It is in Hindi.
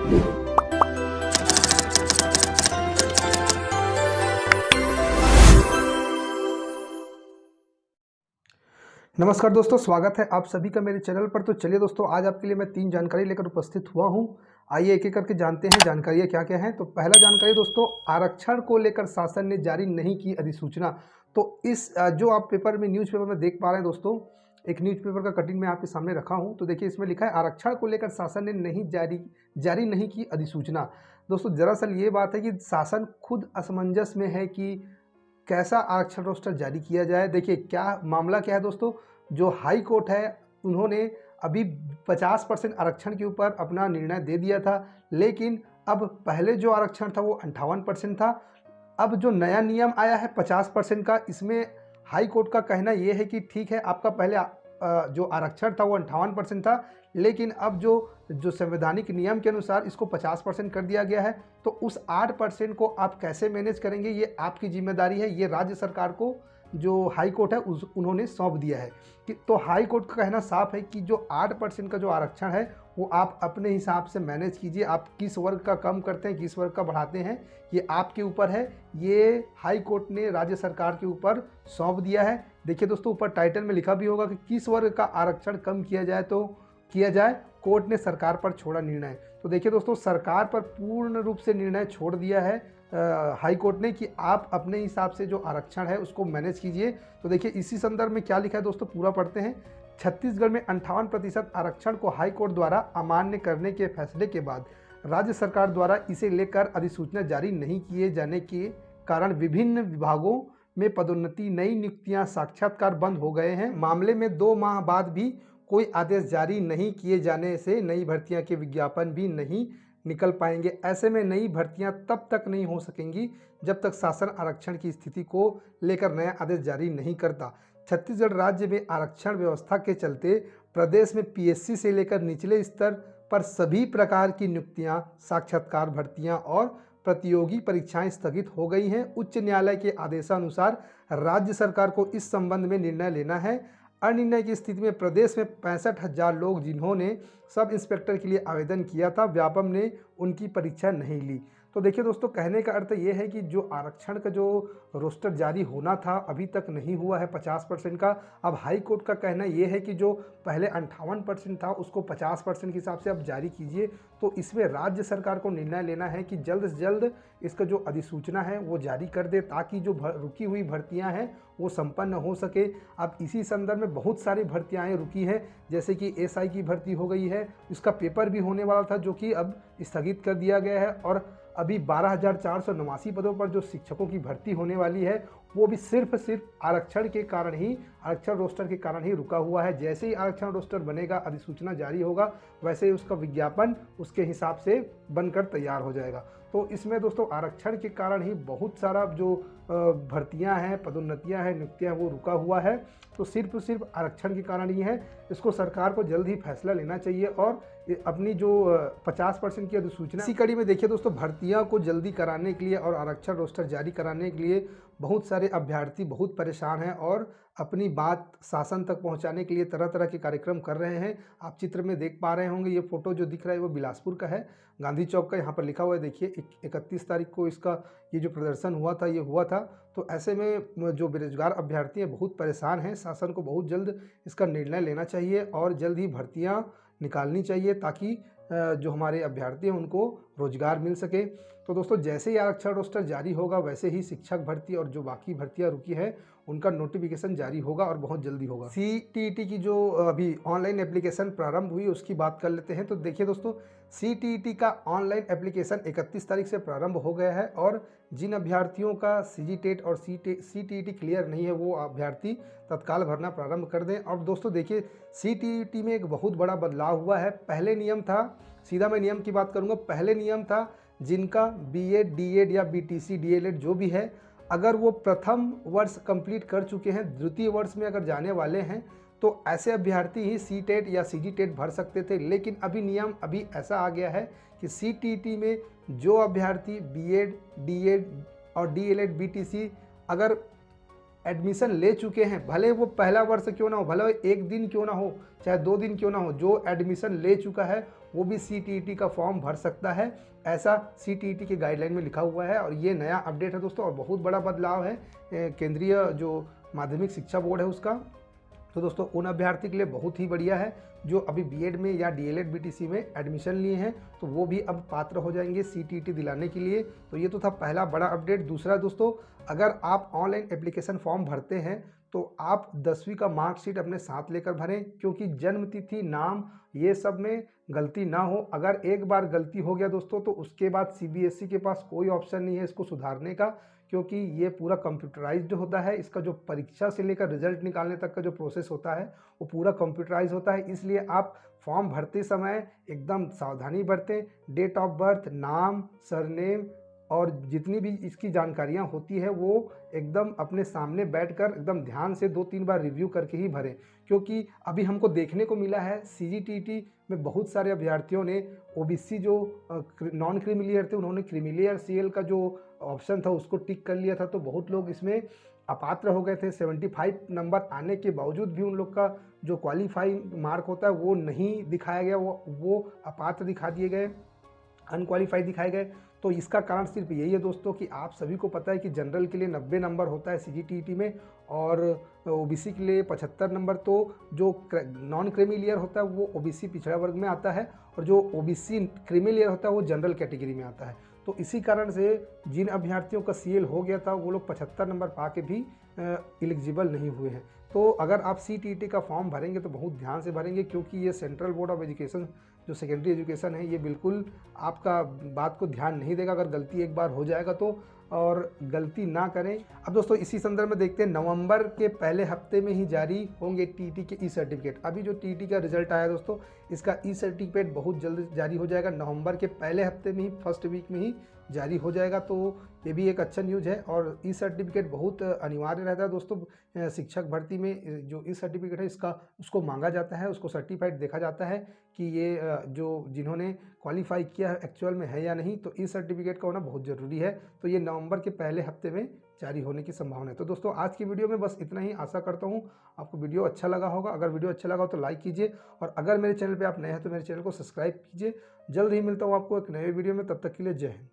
नमस्कार दोस्तों, स्वागत है आप सभी का मेरे चैनल पर। तो चलिए दोस्तों, आज आपके लिए मैं 3 जानकारी लेकर उपस्थित हुआ हूं। आइए एक एक करके जानते हैं जानकारियां क्या क्या हैं। तो पहला जानकारी दोस्तों, आरक्षण को लेकर शासन ने जारी नहीं की अधिसूचना। तो इस जो आप पेपर में न्यूज़पेपर में देख पा रहे हैं दोस्तों, एक न्यूज़पेपर का कटिंग मैं आपके सामने रखा हूँ। तो देखिए, इसमें लिखा है आरक्षण को लेकर शासन ने जारी नहीं की अधिसूचना। दोस्तों, दरअसल ये बात है कि शासन खुद असमंजस में है कि कैसा आरक्षण रोस्टर जारी किया जाए। देखिए, क्या मामला क्या है दोस्तों, जो हाई कोर्ट है उन्होंने अभी 50% आरक्षण के ऊपर अपना निर्णय दे दिया था, लेकिन अब पहले जो आरक्षण था वो 58% था। अब जो नया नियम आया है 50% का, इसमें हाई कोर्ट का कहना ये है कि ठीक है, आपका पहले जो आरक्षण था वो 58% था, लेकिन अब जो संवैधानिक नियम के अनुसार इसको 50% कर दिया गया है। तो उस 8% को आप कैसे मैनेज करेंगे, ये आपकी जिम्मेदारी है। ये राज्य सरकार को जो हाई कोर्ट है उन्होंने सौंप दिया है कि तो हाई कोर्ट का कहना साफ है कि जो 8% का जो आरक्षण है वो आप अपने हिसाब से मैनेज कीजिए। आप किस वर्ग का कम करते हैं, किस वर्ग का बढ़ाते हैं, ये आपके ऊपर है। ये हाई कोर्ट ने राज्य सरकार के ऊपर सौंप दिया है। देखिए दोस्तों, ऊपर टाइटल में लिखा भी होगा कि किस वर्ग का आरक्षण कम किया जाए तो किया जाए, कोर्ट ने सरकार पर छोड़ा निर्णय। तो देखिए दोस्तों, सरकार पर पूर्ण रूप से निर्णय छोड़ दिया है हाई कोर्ट ने कि आप अपने हिसाब से जो आरक्षण है उसको मैनेज कीजिए। तो देखिए, इसी संदर्भ में क्या लिखा है दोस्तों, पूरा पढ़ते हैं। छत्तीसगढ़ में 58% आरक्षण को हाई कोर्ट द्वारा अमान्य करने के फैसले के बाद राज्य सरकार द्वारा इसे लेकर अधिसूचना जारी नहीं किए जाने के कारण विभिन्न विभागों में पदोन्नति, नई नियुक्तियां, साक्षात्कार बंद हो गए हैं। मामले में 2 माह बाद भी कोई आदेश जारी नहीं किए जाने से नई भर्तियां के विज्ञापन भी नहीं निकल पाएंगे। ऐसे में नई भर्तियां तब तक नहीं हो सकेंगी जब तक शासन आरक्षण की स्थिति को लेकर नया आदेश जारी नहीं करता। छत्तीसगढ़ राज्य में आरक्षण व्यवस्था के चलते प्रदेश में पीएससी से लेकर निचले स्तर पर सभी प्रकार की नियुक्तियां, साक्षात्कार भर्तियां और प्रतियोगी परीक्षाएं स्थगित हो गई हैं। उच्च न्यायालय के आदेशानुसार राज्य सरकार को इस संबंध में निर्णय लेना है। अनिर्णय की स्थिति में प्रदेश में 65,000 लोग जिन्होंने सब इंस्पेक्टर के लिए आवेदन किया था, व्यापम ने उनकी परीक्षा नहीं ली। तो देखिए दोस्तों, कहने का अर्थ ये है कि जो आरक्षण का जो रोस्टर जारी होना था अभी तक नहीं हुआ है 50% का। अब हाई कोर्ट का कहना ये है कि जो पहले 58% था उसको 50% के हिसाब से अब जारी कीजिए। तो इसमें राज्य सरकार को निर्णय लेना है कि जल्द से जल्द इसका जो अधिसूचना है वो जारी कर दे, ताकि जो रुकी हुई भर्तियां हैं वो संपन्न हो सके। अब इसी संदर्भ में बहुत सारी भर्तियां रुकी हैं, जैसे कि एसआई की भर्ती हो गई है, इसका पेपर भी होने वाला था जो कि अब स्थगित कर दिया गया है। और अभी 12,489 पदों पर जो शिक्षकों की भर्ती होने वाली है वो भी सिर्फ आरक्षण के कारण ही, आरक्षण रोस्टर के कारण ही रुका हुआ है। जैसे ही आरक्षण रोस्टर बनेगा, अधिसूचना जारी होगा, वैसे ही उसका विज्ञापन उसके हिसाब से बनकर तैयार हो जाएगा। तो इसमें दोस्तों आरक्षण के कारण ही बहुत सारा जो भर्तियां हैं, पदोन्नतियां हैं, नियुक्तियां वो रुका हुआ है। तो सिर्फ आरक्षण के कारण ही है। इसको सरकार को जल्द ही फैसला लेना चाहिए और अपनी जो 50% की अधिसूचना, इसी कड़ी में देखिए दोस्तों, भर्तियां को जल्दी कराने के लिए और आरक्षण रोस्टर जारी कराने के लिए बहुत सारे अभ्यर्थी बहुत परेशान हैं और अपनी बात शासन तक पहुंचाने के लिए तरह तरह के कार्यक्रम कर रहे हैं। आप चित्र में देख पा रहे होंगे, ये फोटो जो दिख रहा है वो बिलासपुर का है, गांधी चौक का। यहाँ पर लिखा हुआ है, देखिए 31 तारीख को इसका ये जो प्रदर्शन हुआ था ये हुआ था। तो ऐसे में जो बेरोजगार अभ्यर्थी हैं बहुत परेशान हैं। शासन को बहुत जल्द इसका निर्णय लेना चाहिए और जल्द ही भर्तियाँ निकालनी चाहिए, ताकि जो हमारे अभ्यर्थी हैं उनको रोजगार मिल सके। तो दोस्तों, जैसे ही आरक्षण रोस्टर जारी होगा वैसे ही शिक्षक भर्ती और जो बाकी भर्तियां रुकी है उनका नोटिफिकेशन जारी होगा और बहुत जल्दी होगा। सीटीईटी की जो अभी ऑनलाइन एप्लीकेशन प्रारंभ हुई उसकी बात कर लेते हैं। तो देखिए दोस्तों, सीटीईटी का ऑनलाइन एप्लीकेशन 31 तारीख से प्रारंभ हो गया है और जिन अभ्यर्थियों का सीजीटेट और सीटीईटी क्लियर नहीं है वो अभ्यर्थी तत्काल भरना प्रारंभ कर दें। और दोस्तों देखिए, सीटीईटी में एक बहुत बड़ा बदलाव हुआ है। पहले नियम था, सीधा मैं नियम की बात करूंगा, पहले नियम था जिनका बीएड, डीएड या बीटीसी, डीएलएड जो भी है, अगर वो प्रथम वर्ष कंप्लीट कर चुके हैं, द्वितीय वर्ष में अगर जाने वाले हैं, तो ऐसे अभ्यर्थी ही सीटेट या सीजीटेट भर सकते थे। लेकिन अभी नियम ऐसा आ गया है कि सीटीईटी में जो अभ्यर्थी बीएड, डीएड और डीएलएड, बीटीसी अगर एडमिशन ले चुके हैं, भले वो पहला वर्ष क्यों ना हो, भले एक दिन क्यों ना हो, चाहे 2 दिन क्यों ना हो, जो एडमिशन ले चुका है वो भी CTET का फॉर्म भर सकता है। ऐसा CTET के गाइडलाइन में लिखा हुआ है और ये नया अपडेट है दोस्तों और बहुत बड़ा बदलाव है केंद्रीय जो माध्यमिक शिक्षा बोर्ड है उसका। तो दोस्तों उन अभ्यर्थी के लिए बहुत ही बढ़िया है जो अभी बीएड में या डीएलएड बीटीसी में एडमिशन लिए हैं, तो वो भी अब पात्र हो जाएंगे CTET दिलाने के लिए। तो ये तो था पहला बड़ा अपडेट। दूसरा दोस्तों, अगर आप ऑनलाइन एप्लीकेशन फॉर्म भरते हैं तो आप 10वीं का मार्कशीट अपने साथ लेकर भरें, क्योंकि जन्म तिथि, नाम, ये सब में गलती ना हो। अगर एक बार गलती हो गया दोस्तों तो उसके बाद CBSE के पास कोई ऑप्शन नहीं है इसको सुधारने का, क्योंकि ये पूरा कंप्यूटराइज्ड होता है। इसका जो परीक्षा से लेकर रिजल्ट निकालने तक का जो प्रोसेस होता है वो पूरा कंप्यूटराइज होता है। इसलिए आप फॉर्म भरते समय एकदम सावधानी बरतें। डेट ऑफ बर्थ, नाम, सरनेम और जितनी भी इसकी जानकारियां होती है वो एकदम अपने सामने बैठकर एकदम ध्यान से 2-3 बार रिव्यू करके ही भरें, क्योंकि अभी हमको देखने को मिला है CGTT में बहुत सारे अभ्यर्थियों ने OBC जो नॉन क्रीमिलियर थे उन्होंने क्रीमिलियर CL का जो ऑप्शन था उसको टिक कर लिया था, तो बहुत लोग इसमें अपात्र हो गए थे। 75 नंबर आने के बावजूद भी उन लोग का जो क्वालिफाइंग मार्क होता है वो नहीं दिखाया गया, वो अपात्र दिखा दिए गए, अनक्वालिफाइड दिखाए गए। तो इसका कारण सिर्फ यही है दोस्तों कि आप सभी को पता है कि जनरल के लिए 90 नंबर होता है CGTT में और OBC के लिए 75 नंबर। तो जो नॉन क्रीमिलियर होता है वो OBC पिछड़ा वर्ग में आता है और जो OBC क्रीमिलियर होता है वो जनरल कैटेगरी में आता है। तो इसी कारण से जिन अभ्यर्थियों का CL हो गया था वो लोग 75 नंबर पा के भी एलिजिबल नहीं हुए हैं। तो अगर आप CTET का फॉर्म भरेंगे तो बहुत ध्यान से भरेंगे, क्योंकि ये सेंट्रल बोर्ड ऑफ एजुकेशन जो सेकेंडरी एजुकेशन है ये बिल्कुल आपका बात को ध्यान नहीं देगा अगर गलती एक बार हो जाएगा तो, और गलती ना करें। अब दोस्तों इसी संदर्भ में देखते हैं, नवंबर के पहले हफ्ते में ही जारी होंगे TET के ई-सर्टिफिकेट। अभी जो TET का रिजल्ट आया दोस्तों, इसका ई-सर्टिफिकेट बहुत जल्द जारी हो जाएगा, नवंबर के पहले हफ्ते में ही, फर्स्ट वीक में ही जारी हो जाएगा। तो ये भी एक अच्छा न्यूज़ है और ई-सर्टिफिकेट बहुत अनिवार्य रहता है दोस्तों। शिक्षक भर्ती में जो ई-सर्टिफिकेट है इसका उसको मांगा जाता है, उसको सर्टिफाइड देखा जाता है कि ये जो जिन्होंने क्वालिफाई किया है एक्चुअल में है या नहीं। तो ई-सर्टिफिकेट का होना बहुत ज़रूरी है। तो ये नवंबर के पहले हफ्ते में जारी होने की संभावना है। तो दोस्तों आज की वीडियो में बस इतना ही। आशा करता हूँ आपको वीडियो अच्छा लगा होगा। अगर वीडियो अच्छा लगा हो तो लाइक कीजिए और अगर मेरे चैनल पे आप नए हैं तो मेरे चैनल को सब्सक्राइब कीजिए। जल्द ही मिलता हूँ आपको एक नए वीडियो में, तब तक के लिए जय हिंद।